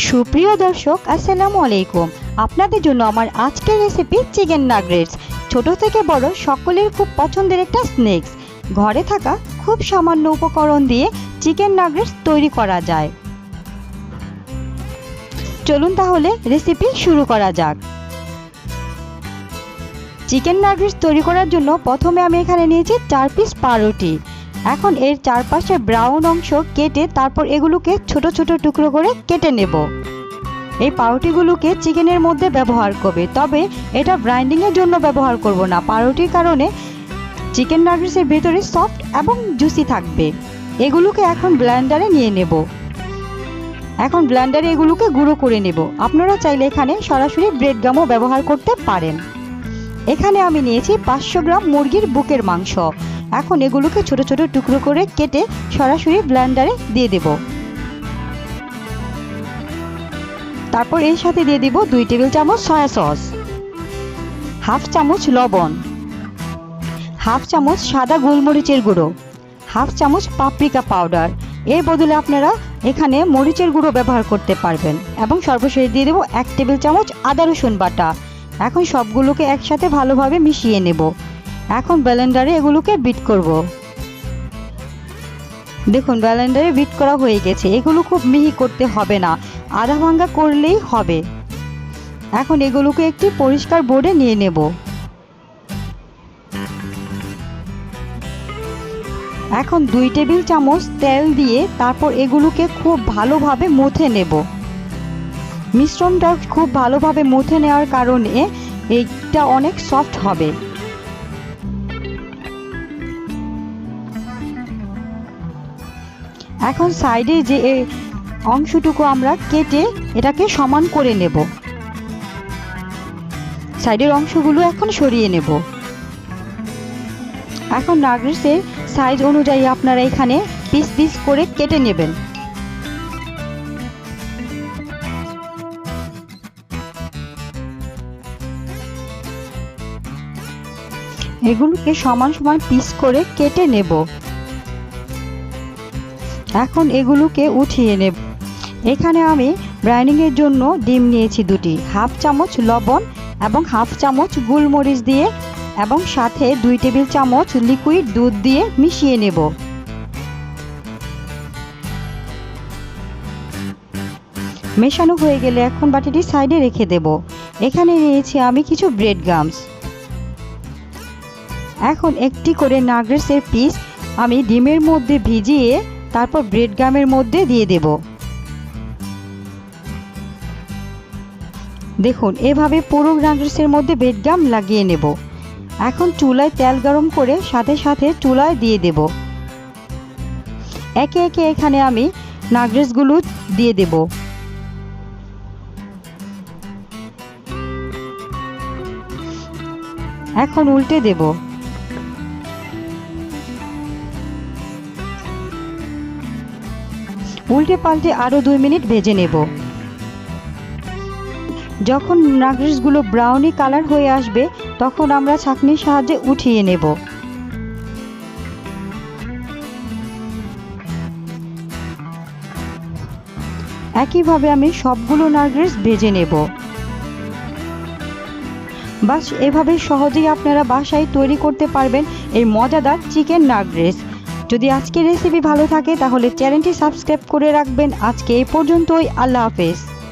সুপ্রিয় দর্শক, আসসালামু আলাইকুম। আপনাদের জন্য আমার আজকের রেসিপি চিকেন নাগেটস। ছোট থেকে বড় সকলের খুব পছন্দের একটা স্ন্যাক্স। ঘরে থাকা খুব সামান্য উপকরণ দিয়ে চিকেন নাগেটস তৈরি করা যায়। চলুন তাহলে রেসিপি শুরু করা যাক। চিকেন নাগেটস তৈরি করার জন্য প্রথমে আমি এখানে নিয়েছি 4 পিস পাউরুটি। এখন এর চারপাশে ব্রাউন অংশ কেটে তারপর এগুলোকে ছোট ছোট টুকরো করে কেটে নেব। এই পাউরুটিগুলোকে চিকেনের মধ্যে ব্যবহার করবে, তবে এটা গ্রাইন্ডিংয়ের জন্য ব্যবহার করব না। পাউরুটির কারণে চিকেন নাগেটসের ভেতরে সফট এবং জুসি থাকবে। এগুলোকে এখন ব্লেন্ডারে নিয়ে নেব। এখন ব্লেন্ডারে এগুলোকে গুঁড়ো করে নেব। আপনারা চাইলে এখানে সরাসরি ব্রেড গামও ব্যবহার করতে পারেন। এখানে আমি নিয়েছি 500 গ্রাম মুরগির বুকের মাংস। এখন এগুলোকে ছোট ছোট টুকরো করে কেটে সরাসরি ব্লেন্ডারে দিয়ে দেব। তারপর এর সাথে দিয়ে দিব 2 টেবিল চামচ সয়া সস, হাফ চামচ লবণ, হাফ চামচ সাদা গোলমরিচের গুঁড়ো, হাফ চামচ পাপরিকা পাউডার। এর বদলে আপনারা এখানে মরিচের গুঁড়ো ব্যবহার করতে পারবেন। এবং সর্বশেষ দিয়ে দেব 1 টেবিল চামচ আদা রসুন বাটা। এখন সবগুলোকে একসাথে ভালোভাবে মিশিয়ে নেব। এখন ব্লেন্ডারে এগুলোকে বিট করব। দেখুন ব্লেন্ডারে বিট করা হয়ে গেছে। এগুলো খুব মিহি করতে হবে না, আধা ভাঙ্গা করলেই হবে। এখন এগুলোকে একটি পরিষ্কার বোর্ডে নিয়ে নেব। এখন 2 টেবিল চামচ তেল দিয়ে তারপর এগুলোকে খুব ভালোভাবে মুথে নেব। মিশ্রণটা খুব ভালোভাবে মুথে নেওয়ার কারণে এইটা অনেক সফট হবে। এখন সাইডে যে অংশটুকু আমরা কেটে এটাকে সমান করে নেব। সাইডের অংশগুলো এখন সরিয়ে নেব। এখন নাগেটসের সাইজ অনুযায়ী আপনারা এখানে পিস পিস করে কেটে নেবেন। এগুলোকে সমান সমান পিস করে কেটে নেব। এখন এগুলোকে উঠিয়ে নেব। এখানে আমি ব্রাউনিংয়ের জন্য ডিম নিয়েছি 2টি, হাফ চামচ লবণ এবং হাফ চামচ গোলমরিচ দিয়ে এবং সাথে 2 টেবিল চামচ লিকুইড দুধ দিয়ে মিশিয়ে নেব। মেশানো হয়ে গেলে এখন বাটিটি সাইডে রেখে দেব। এখানে নিয়েছি আমি কিছু ব্রেড গামস। এখন একটি করে নাগেটসের পিস আমি ডিমের মধ্যে ভিজিয়ে তারপর ব্রেড গামের মধ্যে দিয়ে দেব। দেখুন এভাবে পুরো নাগেটসের মধ্যে ব্রেড গাম লাগিয়ে নেব। এখন চুলায় তেল গরম করে সাথে সাথে চুলায় দিয়ে দেব। একে একে এখানে আমি নাগেটসগুলো দিয়ে দেব। এখন উল্টে দেব। উল্টে পাল্টে আরও 2 মিনিট ভেজে নেব। যখন নাগেটসগুলো ব্রাউনি কালার হয়ে আসবে তখন আমরা ছাঁকনির সাহায্যে উঠিয়ে নেব। একইভাবে আমি সবগুলো নাগেটস ভেজে নেব। বাস এভাবে সহজেই আপনারা বাসায় তৈরি করতে পারবেন এই মজাদার চিকেন নাগেটস। যদি আজকের রেসিপি ভালো থাকে তাহলে চ্যানেলটি সাবস্ক্রাইব করে রাখবেন। আজকে এই পর্যন্তই। আল্লাহ হাফেজ।